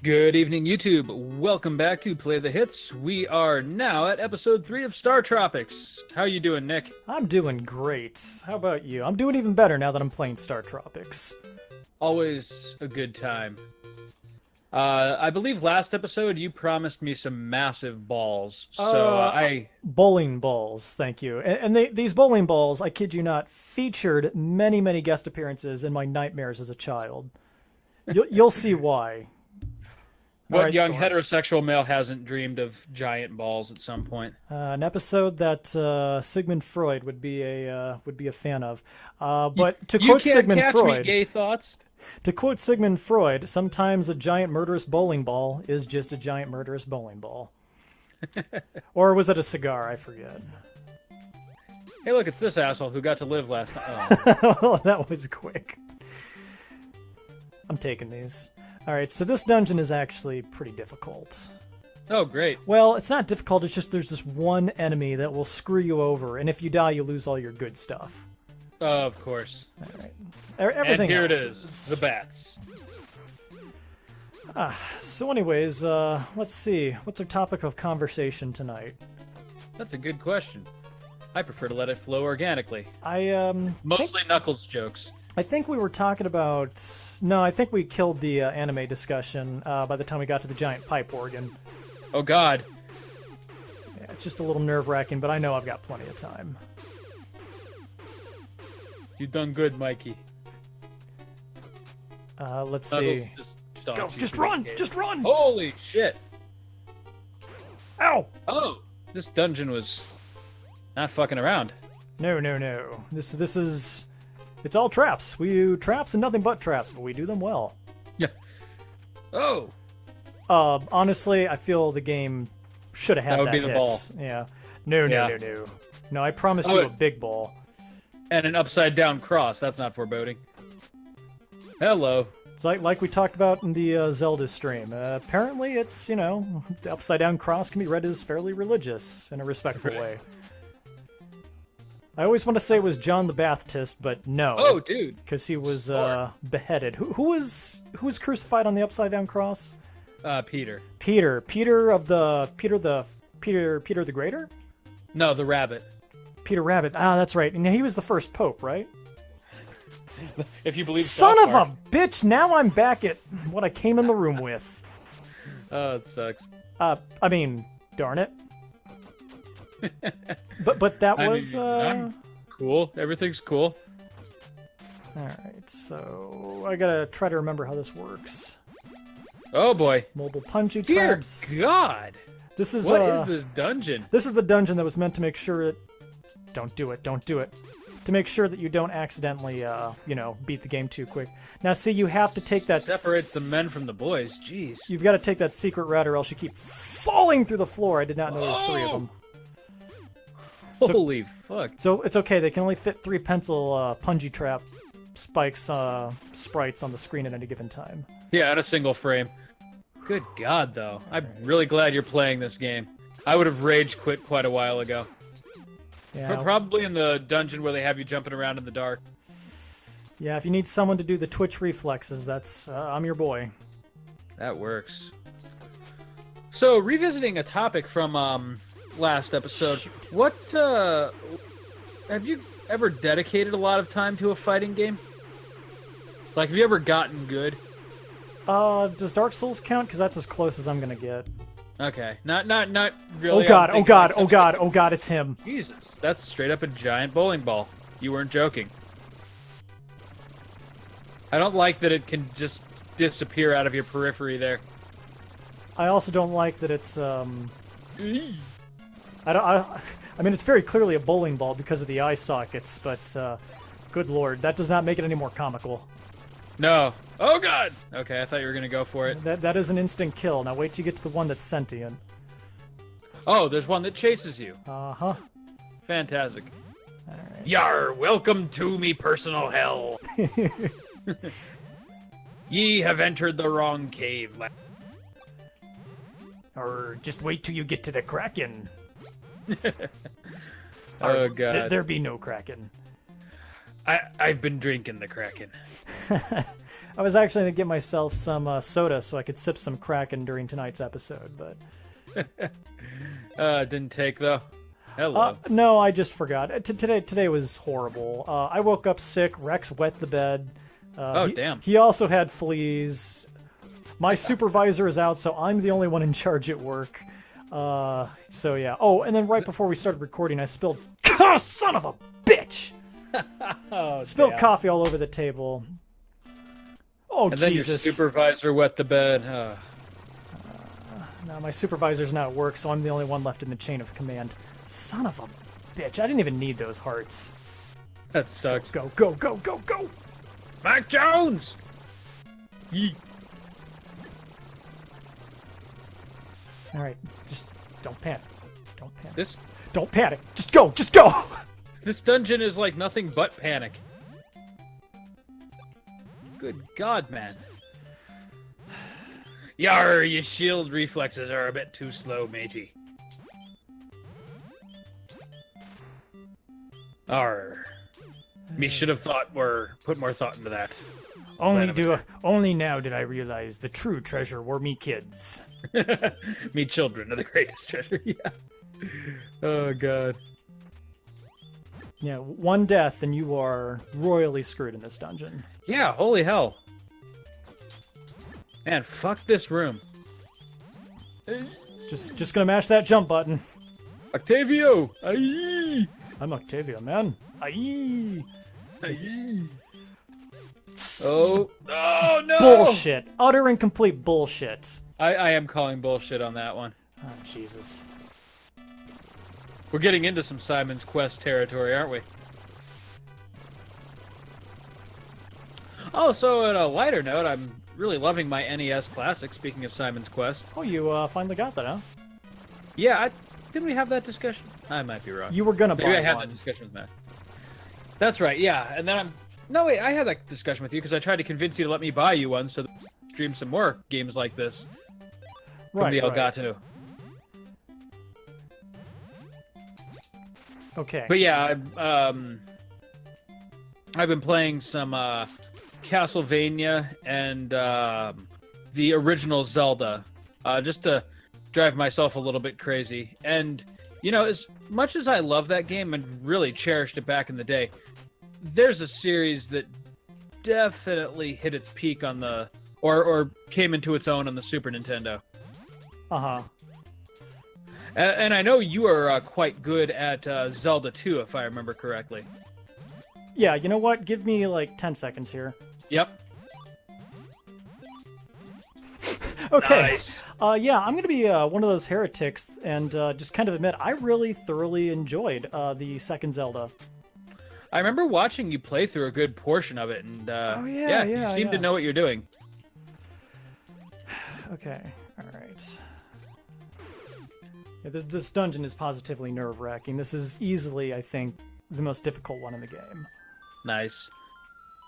Good evening, YouTube. Welcome back to Play the Hits. We are now at episode 3 of StarTropics. How you doing, Nick? I'm doing great. How about you? I'm doing even better now that I'm playing StarTropics. Always a good time. I believe last episode you promised me some massive balls, so Bowling balls, thank you. And these bowling balls, I kid you not, featured many guest appearances in my nightmares as a child. You'll see why. What right, young Thor. heterosexual male hasn't dreamed of giant balls at some point? An episode that Sigmund Freud would be a fan of. But to quote Sigmund catch Freud, me, gay thoughts. to quote Sigmund Freud, sometimes a giant murderous bowling ball is just a giant murderous bowling ball. Or was it a cigar? I forget. Hey, look, it's this asshole who got to live last night. Oh. Well, that was quick. I'm taking these. All right, so this dungeon is actually pretty difficult. Oh, great. Well, it's not difficult, it's just there's this one enemy that will screw you over, and if you die, you lose all your good stuff. Of course. All right. Everything And here it else is, the bats. So anyways, let's see. What's our topic of conversation tonight? That's a good question. I prefer to let it flow organically. Mostly Knuckles jokes. I think we were talking about... No, I think we killed the anime discussion by the time we got to the giant pipe organ. Oh, God. Yeah, it's just a little nerve-wracking, but I know I've got plenty of time. You done good, Mikey. Let's Knuckles see. Go, just run! Just run! Holy shit! Ow! Oh, this dungeon was not fucking around. No. This is... It's all traps. We do traps and nothing but traps, but we do them well. Yeah. Oh. Honestly, I feel the game should have had That would be the hits. ball. Yeah. No. No, I promised you a big ball. And an upside down cross. That's not foreboding. Hello. It's like we talked about in the Zelda stream. Apparently, it's, the upside down cross can be read as fairly religious in a respectful way. I always want to say it was John the Baptist, but no. Oh, dude. Because he was beheaded. Who was crucified on the upside down cross? Peter. Peter the Greater? No, the rabbit. Peter Rabbit. Ah, that's right. And he was the first pope, right? If you believe Son South of Park. a bitch! Now I'm back at what I came in the room with. Oh, it sucks. I mean, darn it. But that was I'm cool. Everything's cool. all right. So I gotta try to remember how this works. Oh boy. Mobile punchy Dear traps. God. This is What is this dungeon? This is the dungeon that was meant to make sure it. Don't do it. To make sure that you don't accidentally, beat the game too quick. Now, see, you have to take that. Separates the men from the boys. Jeez. You've got to take that secret route, or else you keep falling through the floor. I did not know there was 3 of them. Holy fuck. So it's okay. They can only fit 3 pencil punji trap spikes sprites on the screen at any given time. Yeah, in a single frame. Good God, though. I'm really glad you're playing this game. I would have rage quit quite a while ago. Yeah. Probably in the dungeon where they have you jumping around in the dark. Yeah. If you need someone to do the twitch reflexes, that's I'm your boy. That works. So, revisiting a topic from last episode, what have you ever dedicated a lot of time to a fighting game? Like, have you ever gotten good? Does Dark Souls count? Because that's as close as I'm gonna get. Okay, not really. Oh god, it's him. Jesus, that's straight up a giant bowling ball. You weren't joking. I don't like that it can just disappear out of your periphery there. I also don't like that it's I mean, it's very clearly a bowling ball because of the eye sockets, but good lord, that does not make it any more comical. No. Oh god. Okay, I thought you were gonna go for it. That is an instant kill. Now wait till you get to the one that's sentient. Oh, there's one that chases you. Uh-huh. Fantastic. All right. Yar, welcome to me personal hell. Ye have entered the wrong cave. Or just wait till you get to the Kraken. Oh god. There be no Kraken. I've been drinking the Kraken. I was actually going to get myself some soda so I could sip some Kraken during tonight's episode, but... Didn't take, though. Hello. No, I just forgot. Today was horrible. I woke up sick. Rex wet the bed. Damn. He also had fleas. My supervisor is out, so I'm the only one in charge at work. So yeah. Oh, and then right before we started recording, I spilled... Oh, son of a bitch! Spilled coffee all over the table. Oh, and then Jesus. your supervisor wet the bed. No, my supervisor's not at work, so I'm the only one left in the chain of command. Son of a bitch. I didn't even need those hearts. That sucks. Go, go, go, go, go! Mac Jones! Yeet. Alright, just don't panic. Don't panic. Don't panic. Just go, just go! This dungeon is like nothing but panic. Good God, man. Yar, your shield reflexes are a bit too slow, matey. Arr. Me should have put more thought into that. Only now did I realize the true treasure were me kids. Me children are the greatest treasure, yeah. Oh, God. Yeah, one death and you are royally screwed in this dungeon. Yeah, holy hell. Man, fuck this room. Just gonna mash that jump button. Octavio! Aye! I'm Octavio, man. Aye! Aye! Oh no! Bullshit. Utter and complete bullshit. I am calling bullshit on that one. Oh, Jesus. We're getting into some Simon's Quest territory, aren't we? Oh, so on a lighter note, I'm really loving my NES Classic, speaking of Simon's Quest. Oh, you finally got that, huh? Yeah, didn't we have that discussion? I might be wrong. You were gonna Maybe buy I had one. that discussion with Matt. That's right, yeah. And then No, wait, I had that discussion with you because I tried to convince you to let me buy you one so that we could stream some more games like this from the Elgato. Okay. But yeah, I've been playing some Castlevania and the original Zelda, just to drive myself a little bit crazy. And, you know, as much as I love that game and really cherished it back in the day, there's a series that definitely hit its peak on the, or came into its own on the Super Nintendo. Uh-huh. And I know you are quite good at Zelda 2, if I remember correctly. Yeah, you know what? Give me like 10 seconds here. Yep. Okay. Nice. Yeah, I'm going to be one of those heretics and just kind of admit I really thoroughly enjoyed the second Zelda. I remember watching you play through a good portion of it, and you seem to know what you're doing. Okay, all right. Yeah, this dungeon is positively nerve-wracking. This is easily, I think, the most difficult one in the game. Nice.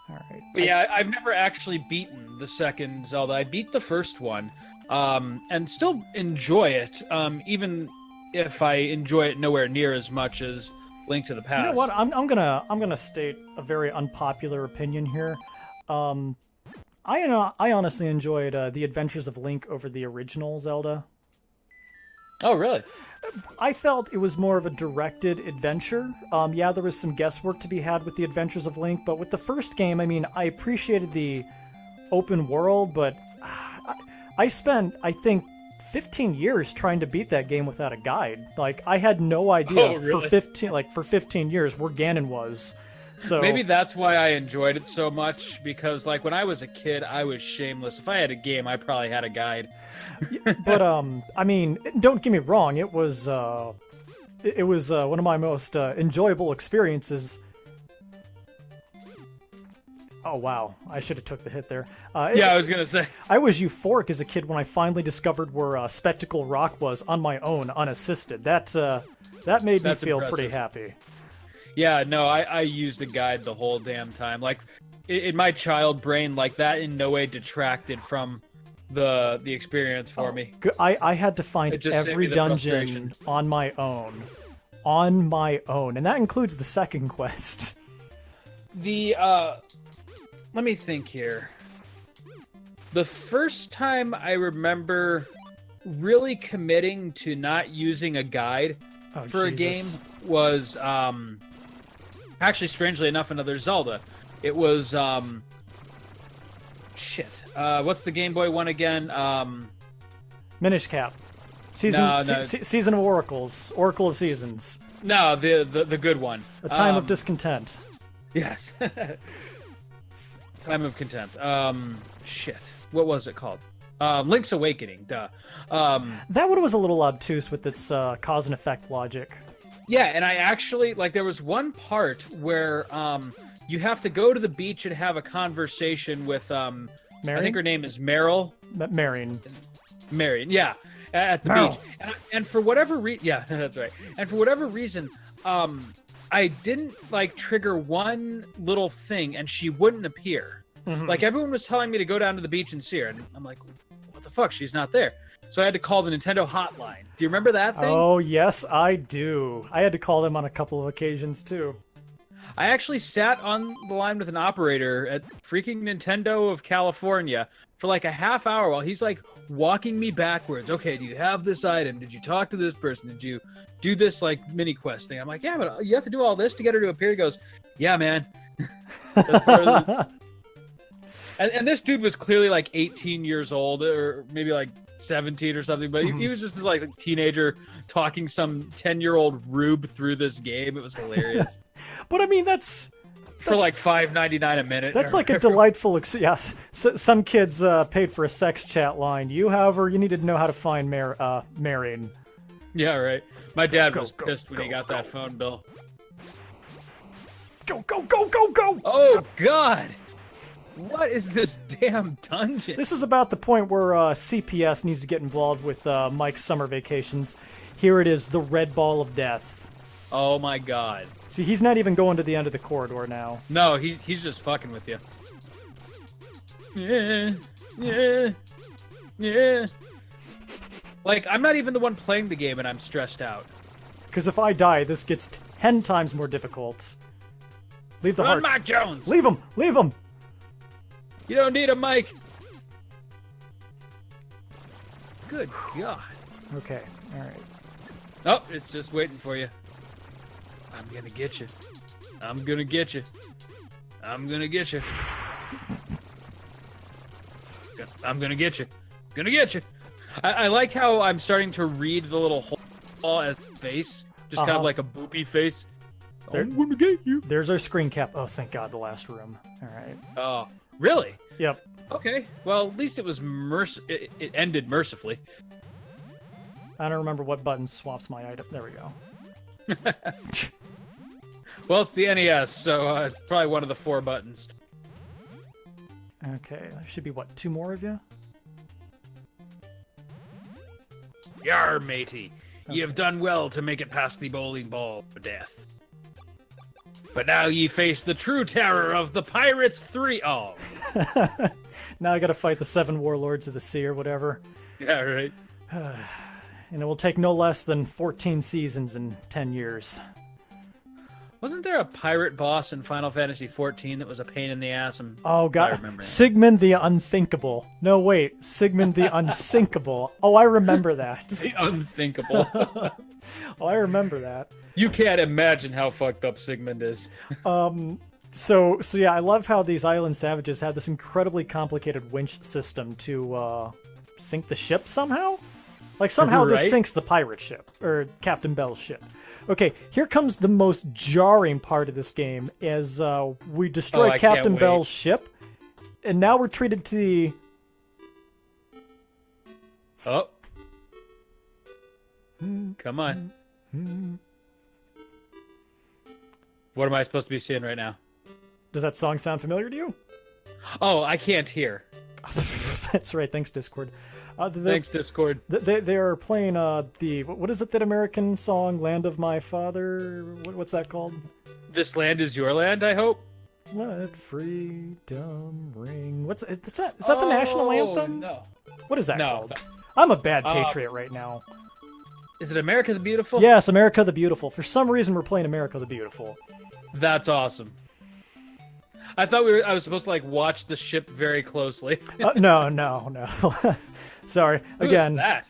All right. But yeah, I've never actually beaten the second Zelda. I beat the first one, and still enjoy it, even if I enjoy it nowhere near as much as Link to the Past. You know what? I'm gonna state a very unpopular opinion here. I honestly enjoyed the Adventures of Link over the original Zelda. Oh, really? I felt it was more of a directed adventure. Yeah, there was some guesswork to be had with the Adventures of Link, but with the first game, I mean, I appreciated the open world, but I spent, I think, 15 years trying to beat that game without a guide. Like, I had no idea for 15 years where Ganon was. So maybe that's why I enjoyed it so much, because like when I was a kid, I was shameless. If I had a game, I probably had a guide. But I mean, don't get me wrong, it was one of my most enjoyable experiences. Oh wow, I should have took the hit there. Yeah, I was gonna say. I was euphoric as a kid when I finally discovered where Spectacle Rock was on my own, unassisted. That made me feel impressive. pretty happy. Yeah, no, I used a guide the whole damn time. Like, in my child brain, like that in no way detracted from the experience for me. I had to find every dungeon on my own, and that includes the second quest. The let me think here. The first time I remember really committing to not using a guide for Jesus. a game was actually, strangely enough, another Zelda. It was what's the Game Boy one again? Minish Cap. Season No. Season of Oracles. Oracle of Seasons. No, the good one. A Time of Discontent. Yes. Time of Contempt. What was it called? Link's Awakening. Duh. That one was a little obtuse with its cause and effect logic. Yeah, and I actually there was one part where you have to go to the beach and have a conversation with I think her name is Meryl. Marion, yeah, at the Meryl. beach. And for whatever reason, yeah, that's right. And for whatever reason, I didn't trigger one little thing, and she wouldn't appear. Mm-hmm. Everyone was telling me to go down to the beach and see her, and I'm like, what the fuck? She's not there. So I had to call the Nintendo hotline. Do you remember that thing? Oh, yes, I do. I had to call them on a couple of occasions, too. I actually sat on the line with an operator at freaking Nintendo of California for a half hour while he's walking me backwards. Okay, do you have this item? Did you talk to this person? Did you do this mini quest thing? I'm like, yeah, but you have to do all this to get her to appear. He goes, yeah, man. And this dude was clearly 18 years old, or maybe 17 or something, but he was just a teenager talking some 10-year-old rube through this game. It was hilarious. But I mean, that's for $5.99 a minute. That's a delightful. Yes, some kids paid for a sex chat line. You, however, you needed to know how to find Marion. Yeah, right. My dad was pissed when he got that phone bill. Go! Oh God! What is this damn dungeon? This is about the point where CPS needs to get involved with Mike's summer vacations. Here it is, the Red Ball of Death. Oh my God. See, he's not even going to the end of the corridor now. No, he's just fucking with you. Yeah. I'm not even the one playing the game and I'm stressed out. Because if I die, this gets 10 times more difficult. Leave the Run, hearts. Mark Jones! Leave him! You don't need a mic. Good God. Okay, alright. Oh, it's just waiting for you. I'm gonna get you. I'm gonna get you. I'm gonna get you. I'm gonna get you. Gonna get you. I like how I'm starting to read the little hole as face. Just kind of like a boopy face. I'm gonna get you. There's our screen cap. Oh, thank God, the last room. Alright. Oh, really? Yep. Okay. Well, at least it was it ended mercifully. I don't remember what button swaps my item. There we go. Well, it's the NES, so it's probably one of the 4 buttons. Okay, there should be, what, 2 more of you? Yar, matey. Ye have done well to make it past the bowling ball of death. But now ye face the true terror of the Pirates 3. Oh. Now I gotta fight the 7 warlords of the sea or whatever. Yeah, right. And it will take no less than 14 seasons and 10 years. Wasn't there a pirate boss in Final Fantasy XIV that was a pain in the ass? Oh, I God. remember that. Sigmund the Unthinkable. No, wait. Sigmund the Unsinkable. Oh, I remember that. The Unthinkable. Oh, I remember that. You can't imagine how fucked up Sigmund is. So yeah, I love how these island savages had this incredibly complicated winch system to sink the ship somehow. Somehow this Right? sinks the pirate ship, or Captain Bell's ship. Okay, here comes the most jarring part of this game as we destroy I can't Captain wait. Bell's ship, and now we're treated to the... Oh. Come on. What am I supposed to be seeing right now? Does that song sound familiar to you? Oh, I can't hear. That's right, thanks Discord. Thanks, Discord. They are playing what is it, that American song, Land of My Father? What's that called? This land is your land, I hope? Let freedom ring. Is that the national anthem? No. What is that No. called? I'm a bad patriot right now. Is it America the Beautiful? Yes, America the Beautiful. For some reason, we're playing America the Beautiful. That's awesome. I thought I was supposed to like watch the ship very closely. No. Sorry. Who Again, is that?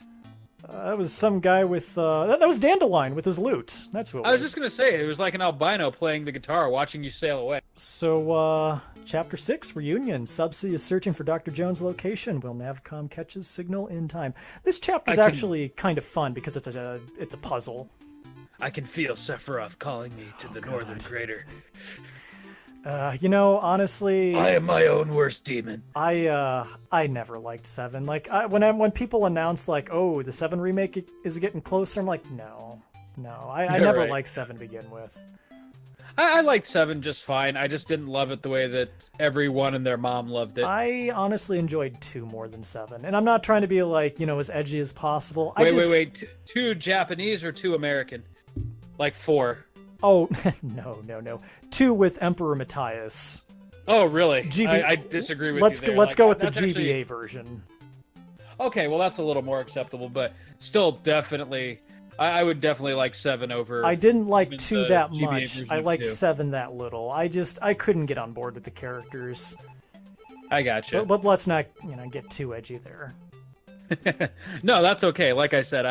That was some guy with that was Dandelion with his lute. That's what it was. I was just gonna say it was like an albino playing the guitar, watching you sail away. So, Chapter 6, Reunion. Subsea is searching for Dr. Jones' location. Will Navcom catch his signal in time? This chapter is actually kind of fun because it's a puzzle. I can feel Sephiroth calling me to the northern crater. Honestly, I am my own worst demon. I never liked 7. Like when people announce like, oh, the 7 remake is getting closer, I'm like, no. I never liked 7 to begin with. I liked 7 just fine. I just didn't love it the way that everyone and their mom loved it. I honestly enjoyed 2 more than 7, and I'm not trying to be like as edgy as possible. Wait. 2 Japanese or 2 American? Like 4. Oh, no. 2 with Emperor Matthias. Oh, really? I disagree with you there. Let's go with the GBA version. Okay, well, that's a little more acceptable, but still definitely... I would definitely like 7 over... I didn't like 2 that much. I liked 2. 7 that little. I couldn't get on board with the characters. I gotcha. But let's not, get too edgy there. No, that's okay. Like I said,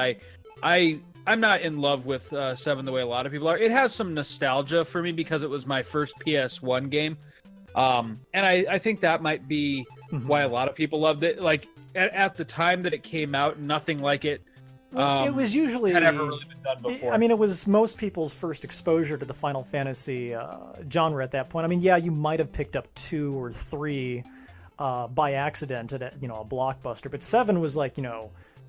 I'm not in love with 7 the way a lot of people are. It has some nostalgia for me because it was my first PS1 game. And I think that might be why a lot of people loved it. Like, at the time that it came out, nothing like it it was usually had ever really been done before. I mean, it was most people's first exposure to the Final Fantasy genre at that point. I mean, yeah, you might have picked up 2 or 3 by accident at a Blockbuster, but 7 was like,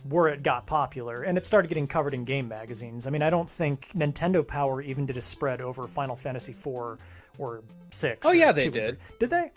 where it got popular, and it started getting covered in game magazines. I mean, I don't think Nintendo Power even did a spread over Final Fantasy 4 or 6. Oh, yeah, they did. Did they?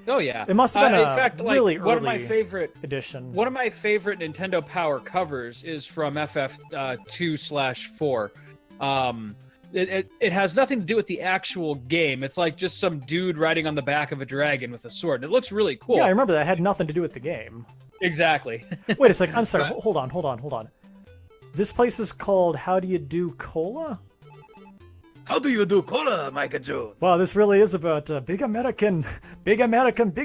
Oh, yeah. It must have been in fact, really one early of my favorite edition. One of my favorite Nintendo Power covers is from FF2/4. It has nothing to do with the actual game. It's like just some dude riding on the back of a dragon with a sword. It looks really cool. Yeah, I remember that. It had nothing to do with the game. Exactly. Wait a second. I'm sorry. Hold on. This place is called How Do You Do Cola? How do you do cola, Micah Joe? Wow, this really is about big American big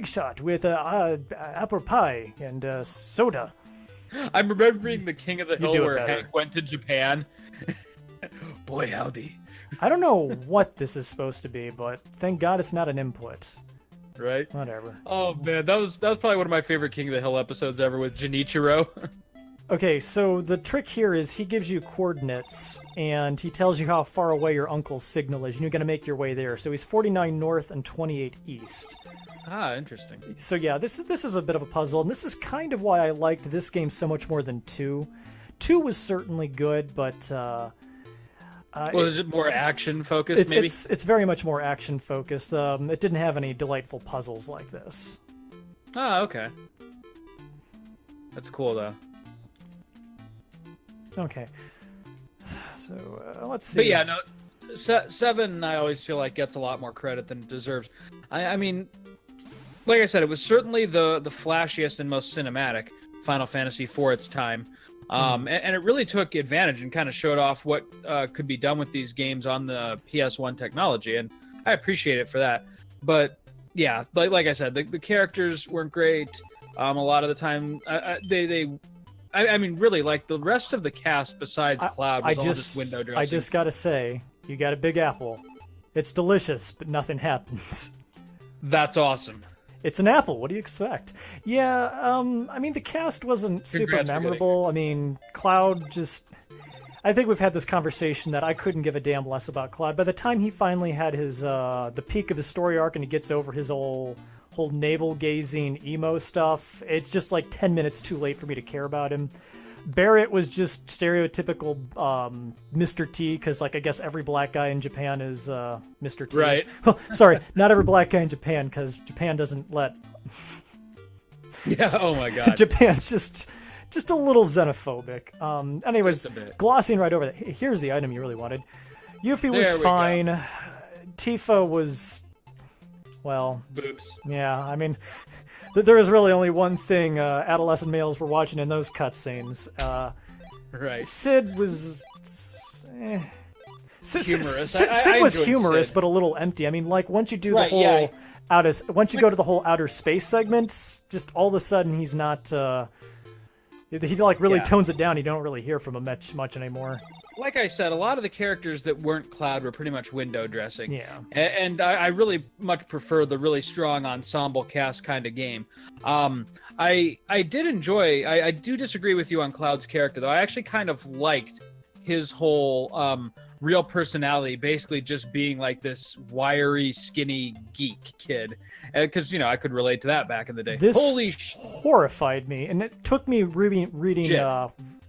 shot with apple pie and soda. I'm remembering the King of the Hill where better. Hank went to Japan. Boy, howdy. I don't know what this is supposed to be, but thank God it's not an input. Right? Whatever. Oh man, that was probably one of my favorite King of the Hill episodes ever with Junichiro. Okay, so the trick here is he gives you coordinates, and he tells you how far away your uncle's signal is, and you're going to make your way there. So he's 49 north and 28 east. Ah, interesting. So yeah, this is a bit of a puzzle, and this is kind of why I liked this game so much more than 2. 2 was certainly good, but... is it more action-focused, maybe? It's very much more action-focused. It didn't have any delightful puzzles like this. Ah, okay. That's cool, though. Okay. So, let's see. But yeah, no, 7, I always feel like gets a lot more credit than it deserves. I mean, like I said, it was certainly the flashiest and most cinematic Final Fantasy for its time. And it really took advantage and kind of showed off what could be done with these games on the PS1 technology, and I appreciate it for that. But yeah, like I said, the characters weren't great. A lot of the time, I mean, really, like the rest of the cast besides Cloud was all just window dressing. I just gotta say, you got a Big Apple. It's delicious, but nothing happens. That's awesome. It's an apple. What do you expect? Yeah, I mean, the cast wasn't super memorable. I mean, Cloud just... I think we've had this conversation that I couldn't give a damn less about Cloud. By the time he finally had his the peak of his story arc and he gets over his whole navel-gazing emo stuff, it's just like 10 minutes too late for me to care about him. Barrett was just stereotypical Mr. T, because like I guess every black guy in Japan is Mr. T. Right. Sorry, not every black guy in Japan, because Japan doesn't let... Yeah, oh my god. Japan's just a little xenophobic. Anyways, Just a bit. glossing right over that. Here's the item you really wanted. Yuffie was fine. Tifa was... Well, boobs. Yeah, I mean, there is really only one thing adolescent males were watching in those cutscenes. Right. Sid was... humorous. Sid was enjoyed humorous, Sid. but a little empty. I mean, like once you do the Right, whole yeah. once you go to the whole outer space segments, just all of a sudden he's not. He like really Yeah. tones it down. You don't really hear from him much anymore. Like I said, a lot of the characters that weren't Cloud were pretty much window dressing. Yeah. And I really much prefer the really strong ensemble cast kind of game. I did enjoy. I do disagree with you on Cloud's character though. I actually kind of liked his whole real personality, basically just being like this wiry, skinny geek kid. Because I could relate to that back in the day. This Holy horrified me, and it took me reading Shit.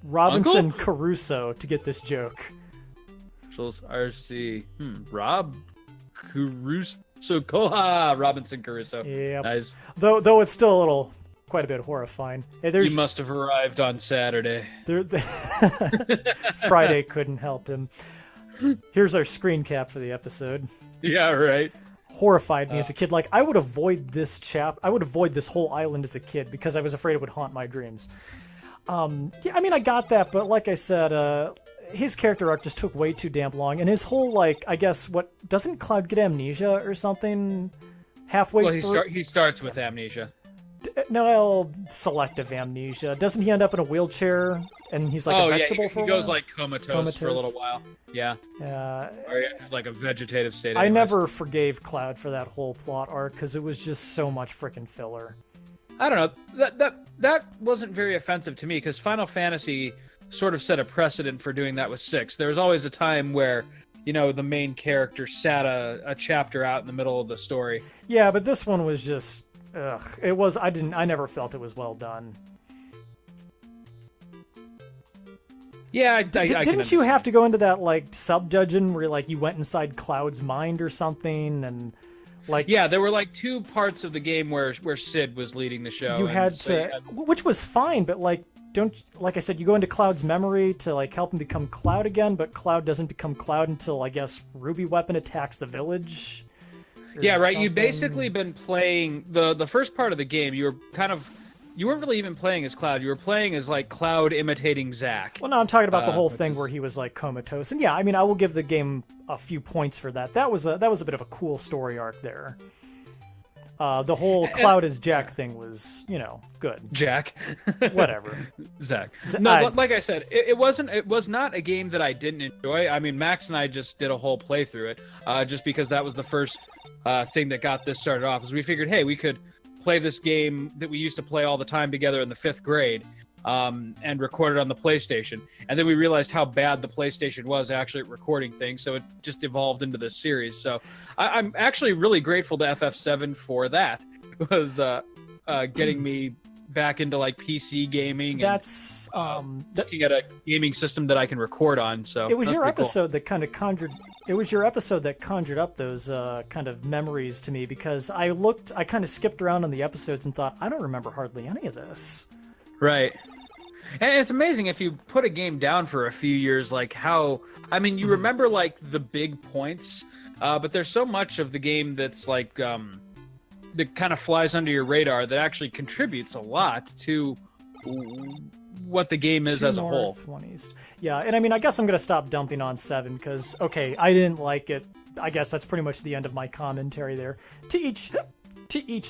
Robinson Uncle? Crusoe to get this joke. RC. Rob Caruso. Koha Robinson Crusoe. Yeah. Nice. Though it's still quite a bit horrifying. Hey, You must have arrived on Saturday. Friday couldn't help him. Here's our screen cap for the episode. Yeah, right. Horrified me as a kid. Like I would avoid this whole island as a kid because I was afraid it would haunt my dreams. Yeah, I mean I got that, but like I said, his character arc just took way too damn long, and his whole I guess doesn't Cloud get amnesia or something halfway Well, through? he starts with amnesia. No, selective amnesia. Doesn't he end up in a wheelchair and he's like a vegetable for a he goes while? like comatose for a little while. Yeah. Or like a vegetative state. I anyways. never forgave Cloud for that whole plot arc because it was just so much freaking filler. I don't know. That wasn't very offensive to me because Final Fantasy sort of set a precedent for doing that with 6. There was always a time where the main character sat a chapter out in the middle of the story. Yeah, but this one was just it was I never felt it was well done. Yeah, didn't you have to go into that sub-dungeon where you went inside Cloud's mind or something and yeah, there were 2 parts of the game where Sid was leading the show. You had to, which was fine, but don't like I said, you go into Cloud's memory to help him become Cloud again, but Cloud doesn't become Cloud until I guess Ruby Weapon attacks the village. Yeah, right. Something. You've basically been playing the first part of the game. You weren't really even playing as Cloud. You were playing as Cloud imitating Zack. Well, no, I'm talking about the whole thing where he was comatose, and yeah, I mean, I will give the game a few points for that. That was a bit of a cool story arc there. The whole Cloud as Jack thing was, good. Jack. Whatever. Zack. No, like I said, it was not a game that I didn't enjoy. I mean, Max and I just did a whole playthrough it, just because that was the first thing that got this started off. Is we figured, hey, we could play this game that we used to play all the time together in the 5th grade, and record it on the PlayStation. And then we realized how bad the PlayStation was actually at recording things, so it just evolved into this series. So I'm actually really grateful to FF7 for that. It was getting me back into PC gaming. That's looking at a gaming system that I can record on. So it was your pretty cool. episode that kind of conjured. It was your episode that conjured up those kind of memories to me because I kind of skipped around on the episodes and thought I don't remember hardly any of this. Right. And it's amazing if you put a game down for a few years, you remember the big points, but there's so much of the game that's that kind of flies under your radar that actually contributes a lot to what the game is as a whole. Yeah, and I mean, I guess I'm going to stop dumping on 7 because, okay, I didn't like it. I guess that's pretty much the end of my commentary there. To each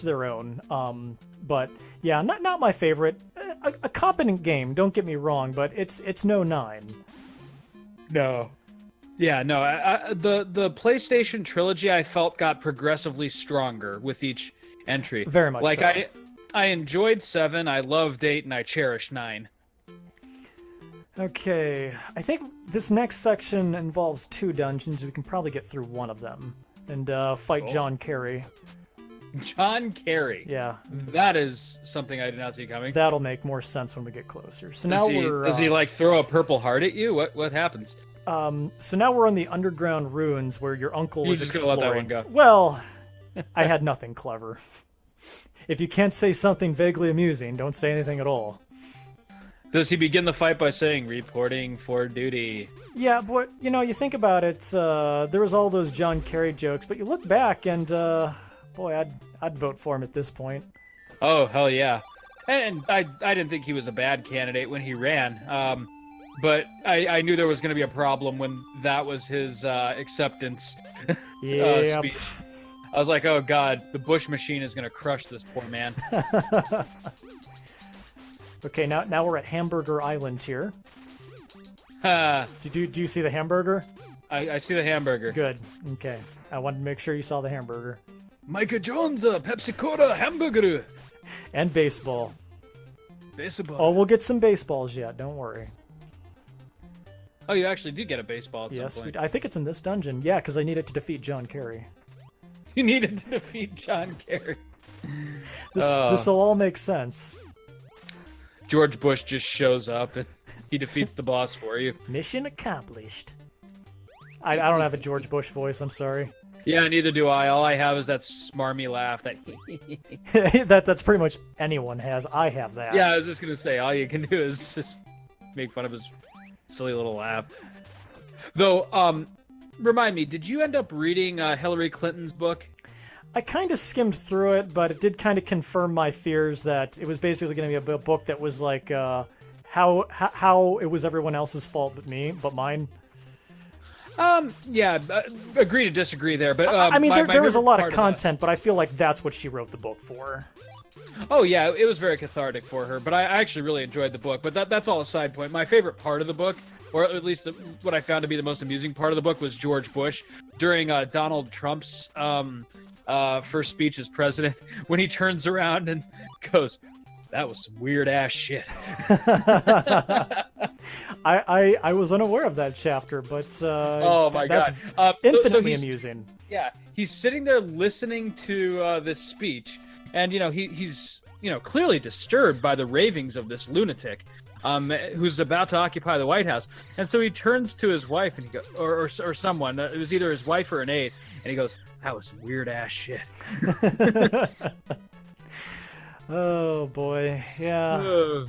their own. But yeah, not my favorite. A competent game, don't get me wrong, but it's no 9. No. Yeah, no. The PlayStation trilogy I felt got progressively stronger with each entry. Very much so. I enjoyed 7, I loved 8, and I cherished 9. Okay, I think this next section involves 2 dungeons. We can probably get through one of them and fight John Kerry. John Kerry. Yeah. That is something I did not see coming. That'll make more sense when we get closer. So does he throw a purple heart at you? What happens? So now we're on the underground ruins where your uncle was just exploring. gonna let that one go. Well, I had nothing clever. If you can't say something vaguely amusing, don't say anything at all. Does he begin the fight by saying, reporting for duty? Yeah, but, you think about it, there was all those John Kerry jokes, but you look back and, boy, I'd vote for him at this point. Oh, hell yeah. And I didn't think he was a bad candidate when he ran. but I knew there was going to be a problem when that was his acceptance speech. I was like, oh god, the Bush machine is going to crush this poor man. Okay, now we're at Hamburger Island here. do Do you see the hamburger? I see the hamburger. Good. Okay. I wanted to make sure you saw the hamburger. Micah Jones, Pepsi Cola hamburger. And baseball. Baseball. Oh, we'll get some baseballs yet. Don't worry. Oh, you actually did get a baseball at Yes, some point. I think it's in this dungeon. Yeah, because I need it to defeat John Kerry. You needed to defeat John Kerry. This will all make sense. George Bush just shows up and he defeats the boss for you. Mission accomplished. I don't have a George Bush voice. I'm sorry. Yeah, neither do I. All I have is that smarmy laugh. That's pretty much anyone has. I have that. Yeah, I was just gonna say, all you can do is just make fun of his silly little laugh. Though, remind me, did you end up reading Hillary Clinton's book? I kind of skimmed through it, but it did kind of confirm my fears that it was basically going to be a book that was like how it was everyone else's fault but mine. Yeah, agree to disagree there, but I mean, there was a lot of part content, but I feel like that's what she wrote the book for. Oh yeah, it was very cathartic for her, but I actually really enjoyed the book. But that's all a side point. My favorite part of the book, or at least what I found to be the most amusing part of the book, was George Bush during Donald Trump's first speech as president, when he turns around and goes, "That was some weird ass shit." I was unaware of that chapter, but oh my god, infinitely amusing. Yeah, he's sitting there listening to this speech, and he's clearly disturbed by the ravings of this lunatic, who's about to occupy the White House, and so he turns to his wife and he goes, or someone. It was either his wife or an aide, and he goes, "That was some weird ass shit." Oh boy, yeah.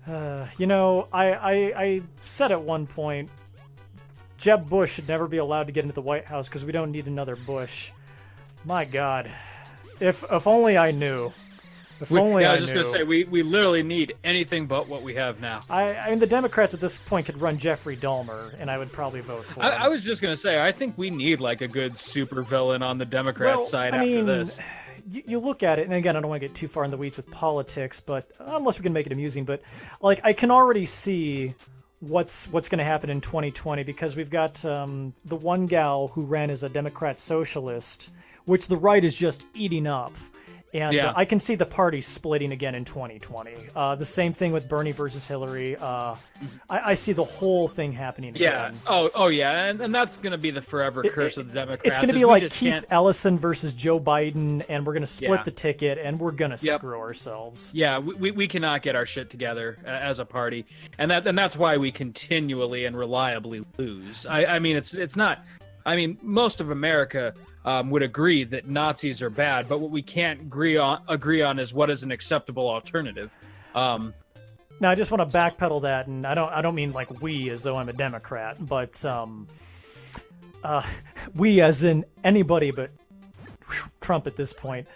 I said at one point, Jeb Bush should never be allowed to get into the White House because we don't need another Bush. My God, if only I knew. If only I was just gonna say we literally need anything but what we have now. I mean, the Democrats at this point could run Jeffrey Dahmer, and I would probably vote for him. I was just gonna say, I think we need like a good super villain on the Democrat side after this. You look at it, and again, I don't want to get too far in the weeds with politics, but unless we can make it amusing, but like I can already see what's going to happen in 2020 because we've got the one gal who ran as a Democrat socialist, which the right is just eating up. And I can see the party splitting again in 2020. The same thing with Bernie versus Hillary. I see the whole thing happening again. Oh yeah, and that's going to be the forever curse of the Democrats. It's going to be like Keith Ellison versus Joe Biden, and we're going to split the ticket, and we're going to screw ourselves. Yeah, we cannot get our shit together as a party, and that's why we continually and reliably lose. I mean, it's not. I mean, most of America would agree that Nazis are bad, but what we can't agree on is what is an acceptable alternative. Now, I just want to backpedal that, and I don't mean like we as though I'm a Democrat, but we as in anybody but Trump at this point.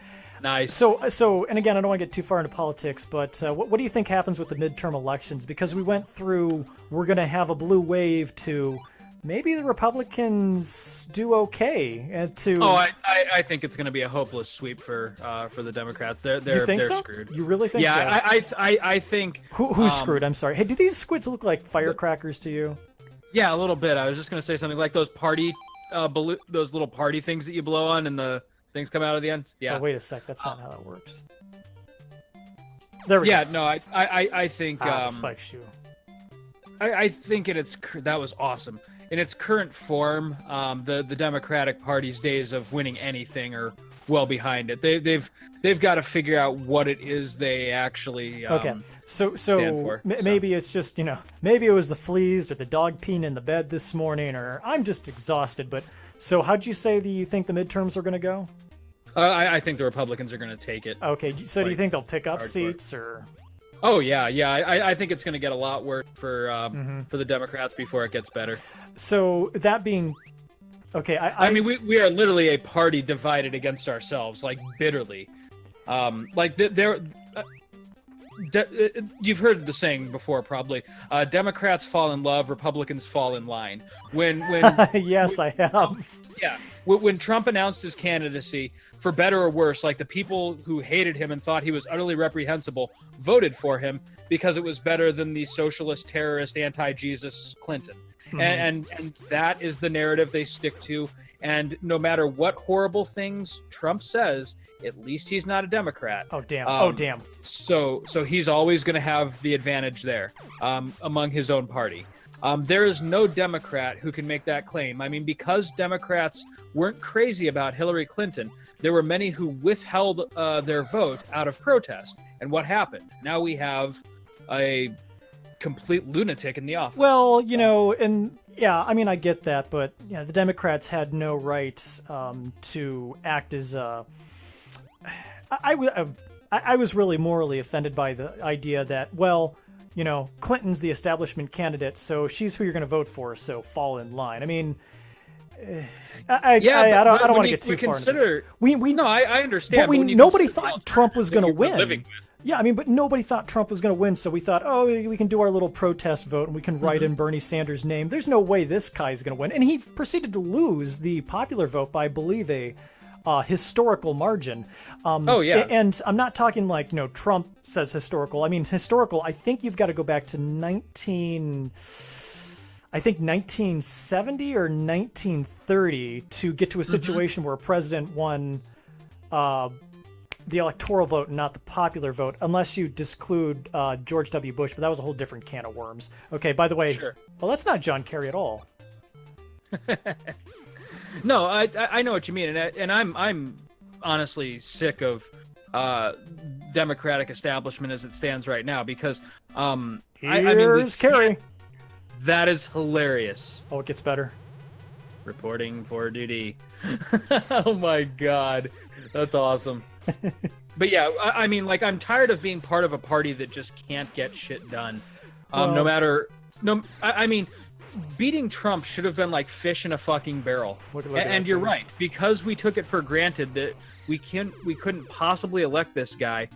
Nice. So, and again, I don't want to get too far into politics, but what do you think happens with the midterm elections? Because we went through, we're going to have a blue wave to. Maybe the Republicans do okay. I think it's going to be a hopeless sweep for the Democrats. They're so? screwed. You really think so? Yeah, I think. Who's screwed? I'm sorry. Hey, do these squids look like firecrackers to you? Yeah, a little bit. I was just going to say something like those party, those little party things that you blow on and the things come out of the end. Yeah. Oh, wait a sec. That's not how that works. There we go. Yeah, no, I think. Spike shoe. I think that was awesome. In its current form, the Democratic Party's days of winning anything are well behind it. They've got to figure out what it is they actually stand for. Maybe it's just maybe it was the fleas or the dog peeing in the bed this morning, or I'm just exhausted. But so how'd you say that you think the midterms are going to go? I think the Republicans are going to take it. Okay, so do you think they'll pick up seats or? Oh yeah. I think it's going to get a lot worse for the Democrats before it gets better. So that being okay, I mean we are literally a party divided against ourselves, like bitterly. you've heard the saying before, probably. Democrats fall in love, Republicans fall in line. When Yes, I have. Yeah, when Trump announced his candidacy, for better or worse, like the people who hated him and thought he was utterly reprehensible voted for him because it was better than the socialist, terrorist, anti-Jesus Clinton. Mm-hmm. And that is the narrative they stick to. And no matter what horrible things Trump says, at least he's not a Democrat. Oh, damn. Damn. So he's always going to have the advantage there among his own party. There is no Democrat who can make that claim. I mean, because Democrats weren't crazy about Hillary Clinton, there were many who withheld their vote out of protest. And what happened? Now we have a complete lunatic in the office. Well, and yeah, I mean, I get that, but the Democrats had no right to act as I was really morally offended by the idea that, well, Clinton's the establishment candidate, so she's who you're going to vote for, so fall in line. I mean, I don't want to get too far. I understand. But nobody thought Trump was going to win. Yeah, I mean, but nobody thought Trump was going to win, so we thought, oh, we can do our little protest vote and we can write in Bernie Sanders' name. There's no way this guy's going to win. And he proceeded to lose the popular vote by, I believe, a historical margin. And I'm not talking like, Trump says historical. I mean, historical, I think you've got to go back to 1970 or 1930 to get to a situation where a president won the electoral vote and not the popular vote, unless you disclude George W. Bush, but that was a whole different can of worms. Okay, by the way, sure. Well, that's not John Kerry at all. No, I know what you mean, and I'm honestly sick of Democratic establishment as it stands right now, because Here's Kerry. That is hilarious. Oh, it gets better. Reporting for duty. Oh my god, that's awesome. But yeah, I mean, like, I'm tired of being part of a party that just can't get shit done. I mean, beating Trump should have been like fish in a fucking barrel. And you're right, because we took it for granted that we couldn't possibly elect this guy.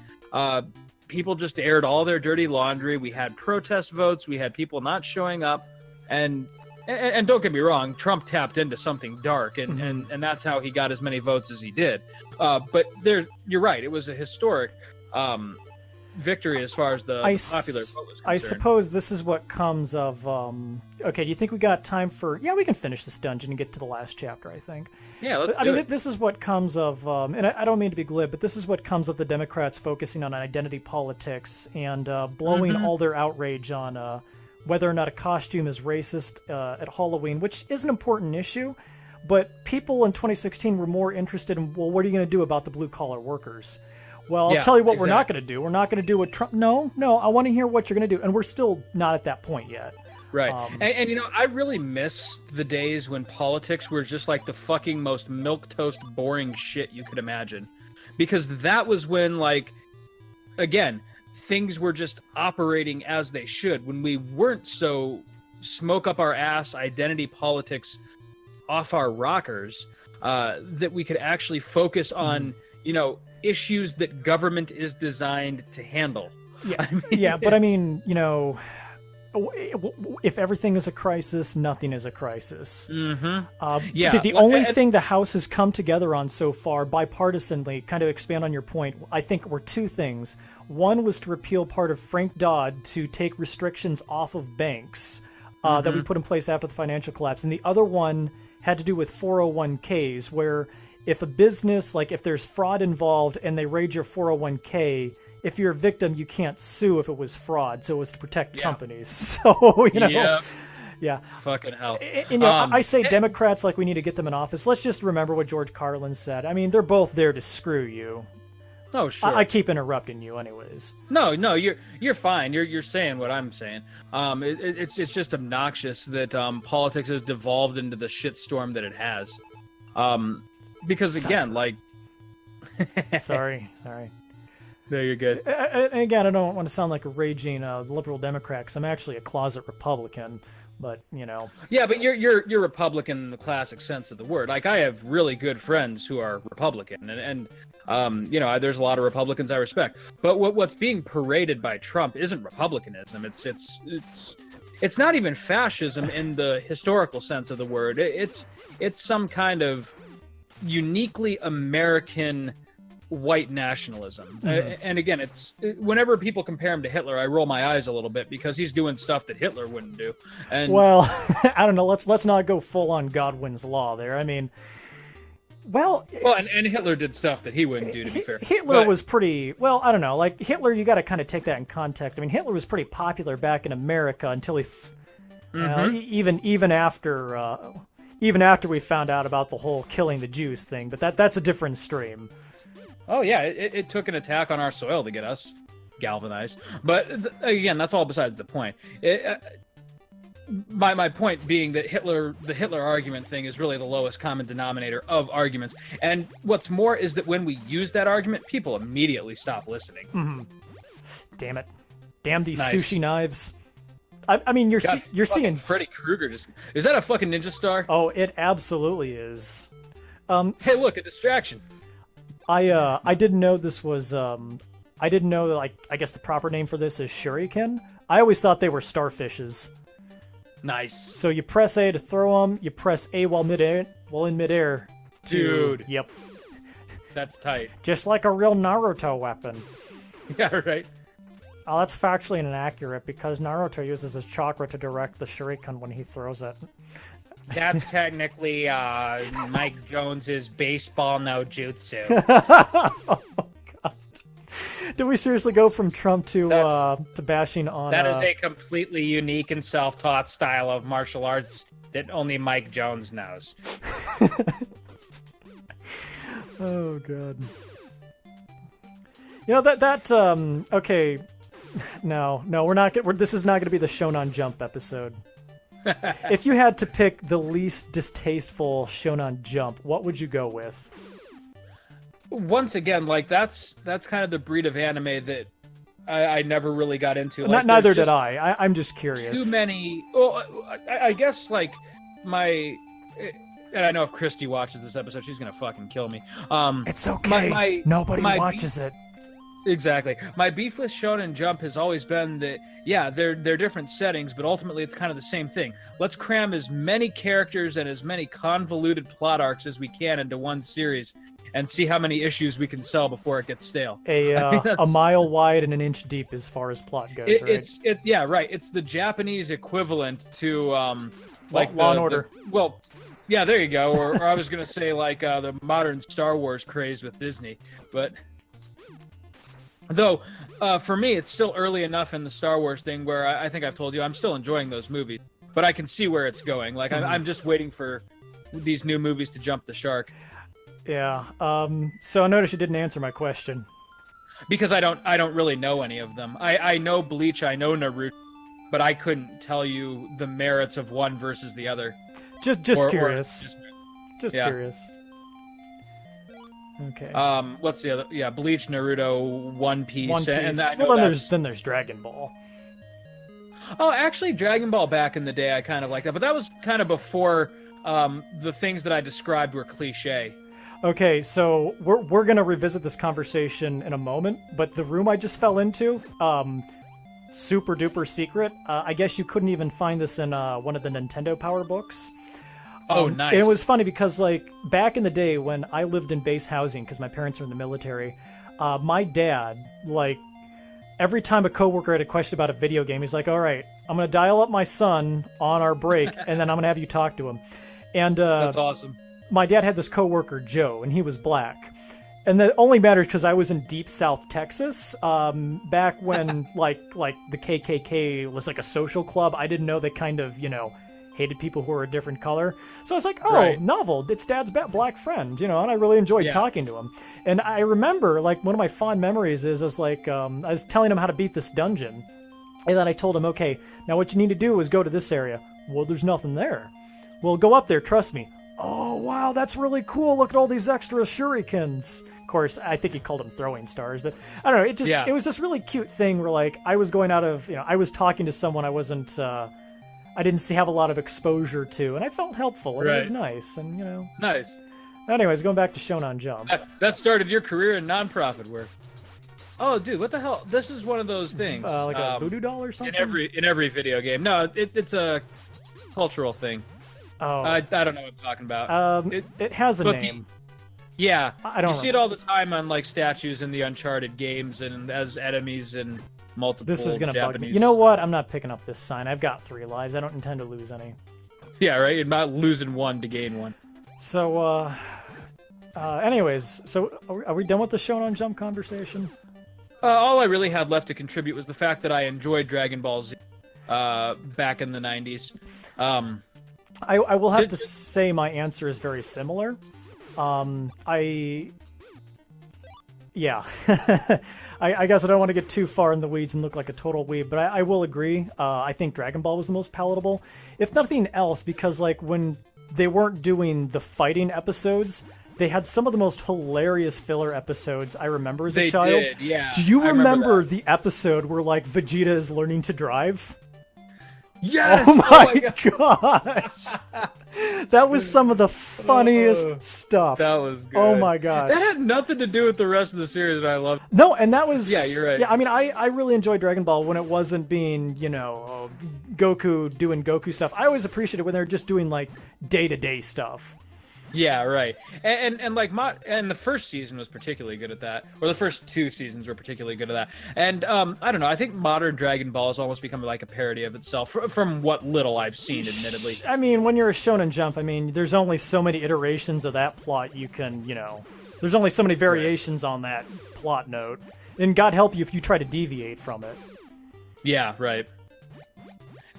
People just aired all their dirty laundry. We had protest votes. We had people not showing up, and don't get me wrong, Trump tapped into something dark, and that's how he got as many votes as he did. But you're right, it was a historic victory as far as the popular vote was concerned. I suppose this is what comes of. Okay, do you think we got time for? Yeah, we can finish this dungeon and get to the last chapter, I think. Yeah, let's do it. This is what comes of, and I don't mean to be glib, but this is what comes of the Democrats focusing on identity politics and blowing all their outrage on whether or not a costume is racist at Halloween, which is an important issue, but people in 2016 were more interested in, well, what are you going to do about the blue-collar workers? Well, I'll tell you what we're not going to do. We're not going to do what Trump... No, I want to hear what you're going to do, and we're still not at that point yet. Right. And I really miss the days when politics were just like the fucking most milquetoast boring shit you could imagine. Because that was when, like, again, things were just operating as they should, when we weren't so smoke up our ass identity politics off our rockers, that we could actually focus on, issues that government is designed to handle. Yeah, but I mean, if everything is a crisis, nothing is a crisis. The only thing the House has come together on so far, bipartisanly, kind of expand on your point, I think were two things. One was to repeal part of Frank Dodd to take restrictions off of banks that we put in place after the financial collapse. And the other one had to do with 401ks, where if a business, like if there's fraud involved and they raid your 401k, if you're a victim, you can't sue if it was fraud. So it was to protect companies. So, yeah. Fucking hell. And, I say Democrats, like, we need to get them in office. Let's just remember what George Carlin said. I mean, they're both there to screw you. Oh, sure. I keep interrupting you anyways. No, you're fine. You're saying what I'm saying. It's just obnoxious that politics has devolved into the shitstorm that it has. Because again, like... Sorry. No, you're good. And again, I don't want to sound like a raging liberal Democrat, because I'm actually a closet Republican. But, Yeah, but you're Republican in the classic sense of the word. Like, I have really good friends who are Republican, and there's a lot of Republicans I respect. But what's being paraded by Trump isn't republicanism. It's not even fascism in the historical sense of the word. It's some kind of uniquely American white nationalism. And again, whenever people compare him to Hitler, I roll my eyes a little bit because he's doing stuff that Hitler wouldn't do. And well, I don't know. Let's not go full on Godwin's law there. I mean, and Hitler did stuff that he wouldn't do, to be fair. Hitler was pretty, I don't know. Like, Hitler, you got to kind of take that in context. I mean, Hitler was pretty popular back in America until even after we found out about the whole killing the Jews thing. But that's a different stream. Oh, yeah, it took an attack on our soil to get us galvanized. But, again, that's all besides the point. My point being that the Hitler argument thing is really the lowest common denominator of arguments. And what's more is that when we use that argument, people immediately stop listening. Mm-hmm. Damn it. Damn these Nice. sushi knives. I mean, you're seeing... Freddy Krueger. Is that a fucking ninja star? Oh, it absolutely is. Hey, look, a distraction. I didn't know this was I didn't know that, like, I guess the proper name for this is shuriken. I always thought they were starfishes. Nice. So you press A to throw them, you press A while in midair. Dude. Yep. That's tight. Just like a real Naruto weapon. Yeah, right. Oh, that's factually inaccurate because Naruto uses his chakra to direct the shuriken when he throws it. That's technically Mike Jones's baseball no jutsu. Oh, God. Did we seriously go from Trump to bashing on... That is a completely unique and self-taught style of martial arts that only Mike Jones knows. Oh, God. Okay. No, we're not. This is not going to be the Shonen Jump episode. If you had to pick the least distasteful Shonen Jump, what would you go with? Once again, like that's kind of the breed of anime that I never really got into. Like, neither did I. I'm just curious. Too many. Well, I guess like and I know if Christy watches this episode, she's gonna fucking kill me. It's okay. Nobody watches it. Exactly. My beef with Shonen Jump has always been that, yeah, they're different settings, but ultimately it's kind of the same thing. Let's cram as many characters and as many convoluted plot arcs as we can into one series and see how many issues we can sell before it gets stale. A mile wide and an inch deep as far as plot goes, right? Yeah, right. It's the Japanese equivalent to like Law and Order. Yeah, there you go. Or I was going to say like the modern Star Wars craze with Disney, but... Though, for me, it's still early enough in the Star Wars thing where I think I've told you I'm still enjoying those movies, but I can see where it's going. Like, I'm just waiting for these new movies to jump the shark. Yeah. So I noticed you didn't answer my question. Because I don't really know any of them. I know Bleach, I know Naruto, but I couldn't tell you the merits of one versus the other. Just curious. Just curious. Okay. What's the other? Yeah, Bleach, Naruto, One Piece. And then there's Dragon Ball. Oh, actually, Dragon Ball back in the day, I kind of liked that, but that was kind of before the things that I described were cliche. Okay, so we're gonna revisit this conversation in a moment, but the room I just fell into, super duper secret. I guess you couldn't even find this in one of the Nintendo Power books. Oh, nice. And it was funny because, like, back in the day when I lived in base housing, because my parents were in the military, my dad, like, every time a coworker had a question about a video game, he's like, all right, I'm going to dial up my son on our break, and then I'm going to have you talk to him. And that's awesome. My dad had this coworker, Joe, and he was black. And that only matters because I was in deep South Texas, back when, like the KKK was like a social club. I didn't know they kind of, hated people who were a different color. So I was like, oh, right. Novel. It's Dad's black friend, and I really enjoyed talking to him. And I remember, like, one of my fond memories is I was telling him how to beat this dungeon. And then I told him, okay, now what you need to do is go to this area. Well, there's nothing there. Well, go up there, trust me. Oh, wow, that's really cool. Look at all these extra shurikens. Of course, I think he called them throwing stars, but I don't know. It was this really cute thing where, like, I was going out of, I was talking to someone I wasn't I didn't have a lot of exposure to, and I felt helpful, and it was Right. nice, and Nice. Anyways, going back to Shonen Jump. That started your career in nonprofit work. Oh, dude, what the hell? This is one of those things. Like a voodoo doll or something? In every video game. No, it's a cultural thing. Oh. I don't know what I'm talking about. It has a but name. Yeah, I don't You see it all the time on like statues in the Uncharted games and as enemies and multiple. This is gonna Japanese... bug me. You know what? I'm not picking up this sign. I've got 3 lives. I don't intend to lose any. Yeah, right. You're not losing one to gain one. So, anyways, so are we done with the Shonen Jump conversation? All I really had left to contribute was the fact that I enjoyed Dragon Ball Z back in the 90s. I will have to say my answer is very similar. Yeah. I guess I don't want to get too far in the weeds and look like a total weeb, but I will agree. I think Dragon Ball was the most palatable. If nothing else, because like when they weren't doing the fighting episodes, they had some of the most hilarious filler episodes I remember as a child. They did, yeah. Do you remember that. the episode where like Vegeta is learning to drive? Yes! Oh my gosh! That was some of the funniest stuff. That was good. Oh my gosh. That had nothing to do with the rest of the series, and I loved it. No, and that was... Yeah, you're right. Yeah, I mean, I really enjoyed Dragon Ball when it wasn't being, Goku doing Goku stuff. I always appreciated when they were just doing, like, day-to-day stuff. Yeah, right. And the first season was particularly good at that, or the first 2 seasons were particularly good at that. And I don't know. I think modern Dragon Ball has almost become like a parody of itself, from what little I've seen, admittedly. I mean, when you're a Shonen Jump, I mean, there's only so many iterations of that plot you can, There's only so many variations on that plot note, and God help you if you try to deviate from it. Yeah, right.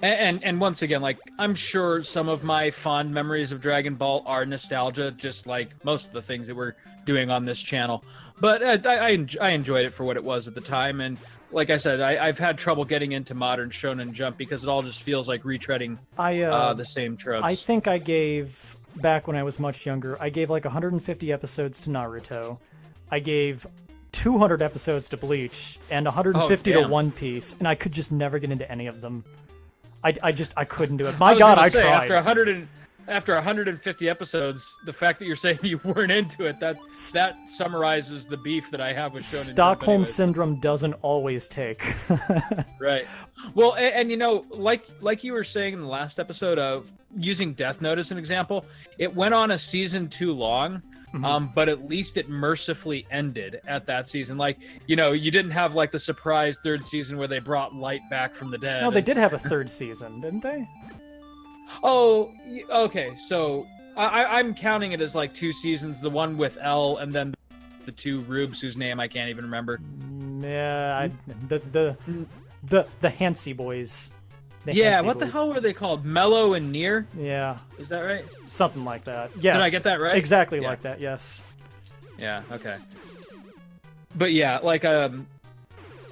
And once again, like, I'm sure some of my fond memories of Dragon Ball are nostalgia, just like most of the things that we're doing on this channel. But I enjoyed it for what it was at the time, and like I said, I've had trouble getting into modern Shonen Jump because it all just feels like retreading the same tropes. I think I gave, back when I was much younger, I gave like 150 episodes to Naruto. I gave 200 episodes to Bleach, and 150 to One Piece, and I could just never get into any of them. I couldn't do it. My God, I tried. After 150 episodes, the fact that you're saying you weren't into it, that summarizes the beef that I have with Shonen Stockholm Jump Syndrome doesn't always take. Right. Well, and like you were saying in the last episode of using Death Note as an example, it went on a season too long. But at least it mercifully ended at that season. Like, you didn't have like the surprise 3rd season where they brought Light back from the dead. No, they did have a 3rd season, didn't they? Oh, okay. So I'm counting it as like 2 seasons, the one with L and then the 2 Rubes whose name I can't even remember. Yeah, the Hansi boys. What the hell were they called? Mellow and Near? Yeah. Is that right? Something like that. Yes. Did I get that right? Exactly like that, yes. Yeah, okay. But yeah, like, so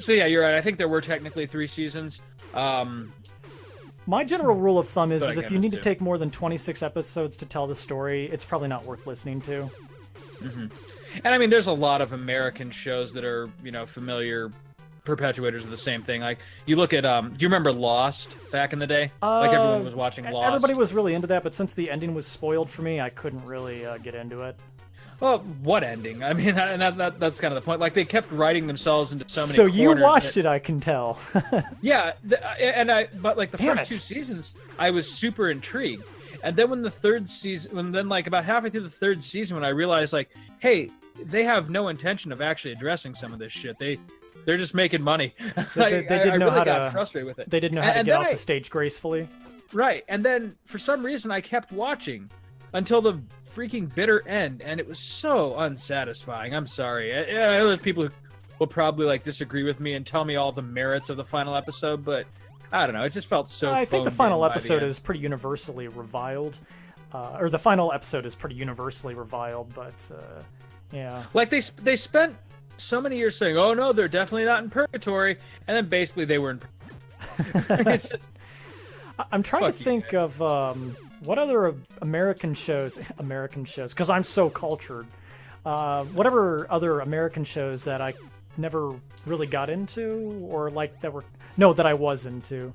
yeah, you're right. I think there were technically 3 seasons. My general rule of thumb is if you need to take more than 26 episodes to tell the story, it's probably not worth listening to. Mm-hmm. And I mean, there's a lot of American shows that are, familiar perpetuators of the same thing. Like, you look at do you remember Lost back in the day? Like, everyone was watching Lost. Everybody was really into that, but since the ending was spoiled for me, I couldn't really get into it. Well, what ending? I mean, and that's kind of the point. Like, they kept writing themselves into so many So corners. you watched it, I can tell. Yeah, but like the first 2 seasons, I was super intrigued. And then when the 3rd season, like about halfway through the 3rd season, when I realized, like, hey, they have no intention of actually addressing some of this shit. They're just making money. They didn't know how to. Got frustrated with it. They didn't know how to get off the stage gracefully. Right, and then for some reason I kept watching until the freaking bitter end, and it was so unsatisfying. I'm sorry. I know there's people who will probably like disagree with me and tell me all the merits of the final episode, but I don't know. It just felt so. I think the final episode is pretty universally reviled, or the final episode is pretty universally reviled. But yeah, like they spent so many years saying, "Oh no, they're definitely not in purgatory," and then basically they were in. It's just. I'm trying to think of what other American shows, because I'm so cultured. Whatever other American shows that I never really got into, or like that I was into.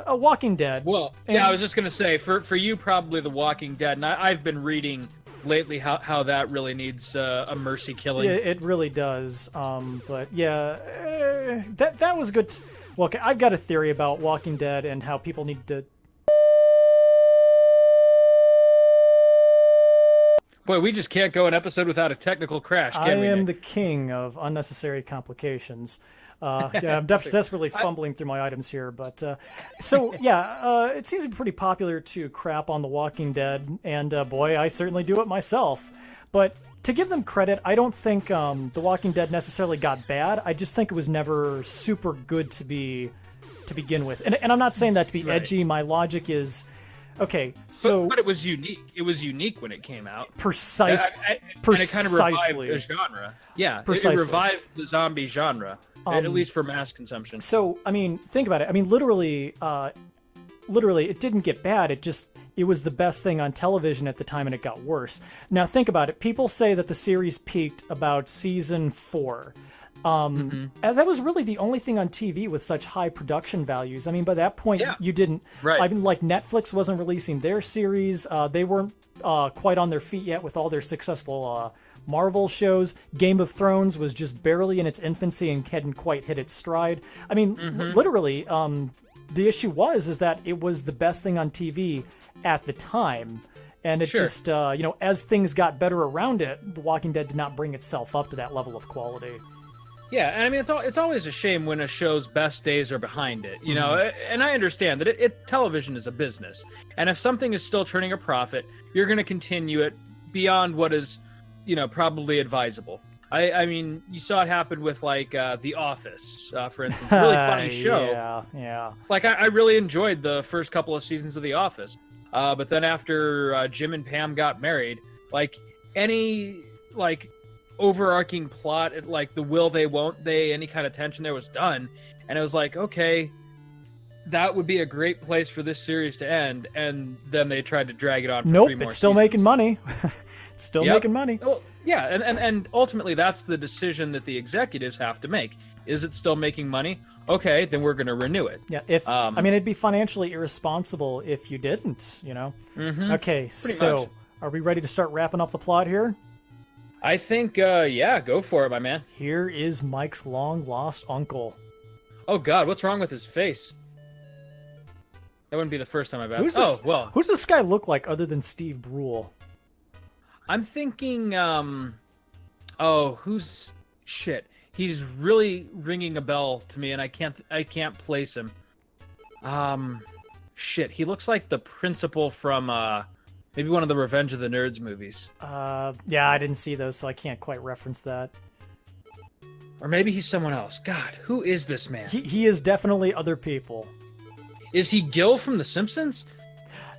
Walking Dead. Well, yeah, I was just gonna say for you probably The Walking Dead, and I've been reading lately how that really needs a mercy killing. Yeah, it really does. But yeah, that was good. Well, okay, I've got a theory about Walking Dead and how people need to. Boy, we just can't go an episode without a technical crash, can we, I am Nick? the king of unnecessary complications. Yeah, I'm desperately fumbling through my items here, but it seems to be pretty popular to crap on The Walking Dead, and boy, I certainly do it myself. But to give them credit, I don't think The Walking Dead necessarily got bad. I just think it was never super good to begin with, and I'm not saying that to be edgy. My logic is. Okay, so but it was unique. It was unique when it came out. Precisely. And it kind of revived the genre. Yeah, it revived the zombie genre, at least for mass consumption. So, I mean, think about it. I mean, literally, it didn't get bad. It was the best thing on television at the time, and it got worse. Now, think about it. People say that the series peaked about season 4. And that was really the only thing on TV with such high production values. I mean, by that point, you didn't. Right. I mean, like Netflix wasn't releasing their series. They weren't quite on their feet yet with all their successful Marvel shows. Game of Thrones was just barely in its infancy and hadn't quite hit its stride. I mean, literally, the issue is that it was the best thing on TV at the time. And it just, as things got better around it, The Walking Dead did not bring itself up to that level of quality. Yeah, and I mean, it's always a shame when a show's best days are behind it, you know, and I understand that television is a business. And if something is still turning a profit, you're going to continue it beyond what is, probably advisable. I mean, you saw it happen with, like, The Office, for instance. Really funny show. Yeah. Like, I really enjoyed the first couple of seasons of The Office. But then after Jim and Pam got married, like, any, like, overarching plot, like the will they won't they, any kind of tension there was done, and it was like, okay, that would be a great place for this series to end, and then they tried to drag it on for 3 more seasons. It's still making money. It's still making money. Well, yeah, and ultimately that's the decision that the executives have to make. Is it still making money? Okay, then we're going to renew it. Yeah, I mean, it'd be financially irresponsible if you didn't, Okay, so much. Are we ready to start wrapping up the plot here? I think, go for it, my man. Here is Mike's long-lost uncle. Oh, God, what's wrong with his face? That wouldn't be the first time I've asked. Who does this guy look like other than Steve Brule? I'm thinking, shit. He's really ringing a bell to me, and I can't place him. Shit, he looks like the principal from, maybe one of the Revenge of the Nerds movies. Yeah, I didn't see those, so I can't quite reference that. Or maybe he's someone else. God, who is this man? He is definitely other people. Is he Gil from The Simpsons?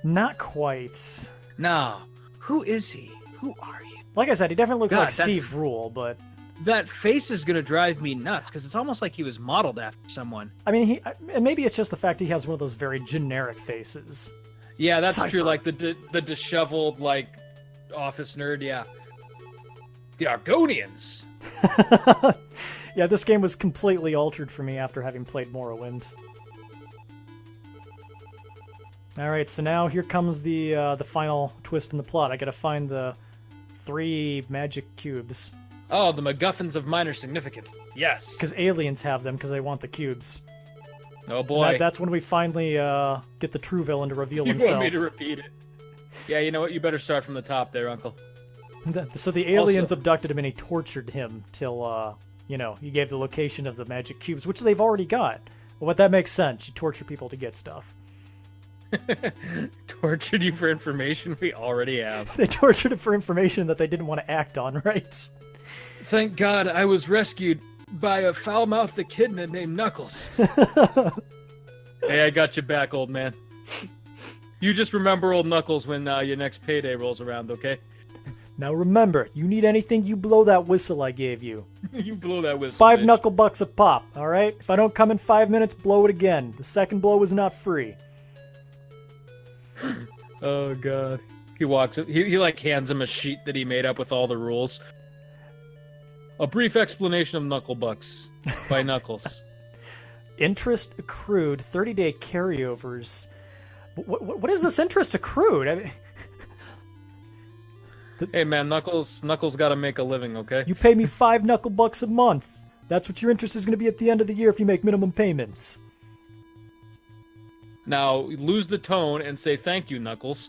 Not quite. No. Who is he? Who are you? Like I said, he definitely looks like Steve Brule, but... That face is going to drive me nuts, because it's almost like he was modeled after someone. I mean, and maybe it's just the fact he has one of those very generic faces. Yeah, that's true. Like the disheveled, like, office nerd. Yeah, the Argonians. Yeah, this game was completely altered for me after having played Morrowind. All right, so now here comes the final twist in the plot. I got to find the 3 magic cubes. Oh, the MacGuffins of minor significance. Yes. Because aliens have them because they want the cubes. Oh boy. That's when we finally get the true villain to reveal You himself. want me to repeat it? Yeah, you know what? You better start from the top there, Uncle. So the aliens abducted him and he tortured him till, he gave the location of the magic cubes, which they've already got. Well, that makes sense. You torture people to get stuff. Tortured you for information we already have. They tortured him for information that they didn't want to act on, right? Thank God I was rescued by a foul-mouthed echidna named Knuckles. Hey, I got you back, old man. You just remember old Knuckles when your next payday rolls around, okay? Now remember, you need anything, you blow that whistle I gave you. You blow that whistle, 5 bitch. knuckle bucks a pop, alright? If I don't come in 5 minutes, blow it again. The second blow is not free. Oh, God. He walks up. He like hands him a sheet that he made up with all the rules. A brief explanation of Knucklebucks by Knuckles. Interest accrued, 30-day carryovers. What is this interest accrued? I mean, Hey man, Knuckles got to make a living, okay? you pay me $5 a month. That's what your interest is going to be at the end of the year if you make minimum payments. Now lose the tone and say thank you, Knuckles.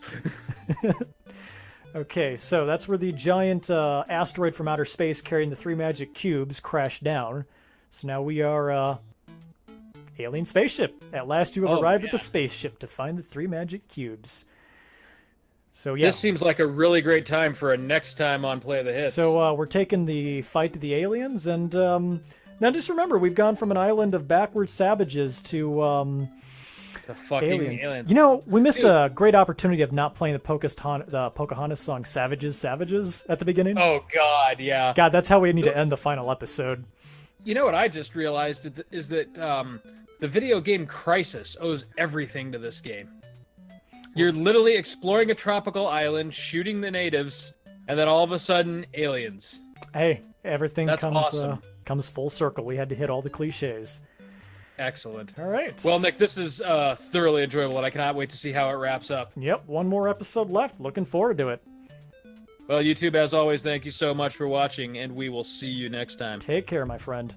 Okay, so that's where the giant asteroid from outer space carrying the 3 magic cubes crashed down. So now we are alien spaceship. At last you have arrived at the spaceship to find the 3 magic cubes. So yeah. This seems like a really great time for a next time on Play the Hits. So we're taking the fight to the aliens, and now just remember, we've gone from an island of backward savages to the fucking aliens. You know, we missed a great opportunity of not playing the Pocahontas song "Savages, Savages" at the beginning. Oh God, yeah. God, that's how we need to end the final episode. You know what I just realized is that the video game Crisis owes everything to this game. You're literally exploring a tropical island, shooting the natives, and then all of a sudden, aliens. Hey, everything That's comes awesome. Comes full circle. We had to hit all the cliches. Excellent. All right. Well, Nick, this is thoroughly enjoyable, and I cannot wait to see how it wraps up. Yep, one more episode left. Looking forward to it. Well, YouTube, as always, thank you so much for watching, and we will see you next time. Take care, my friend.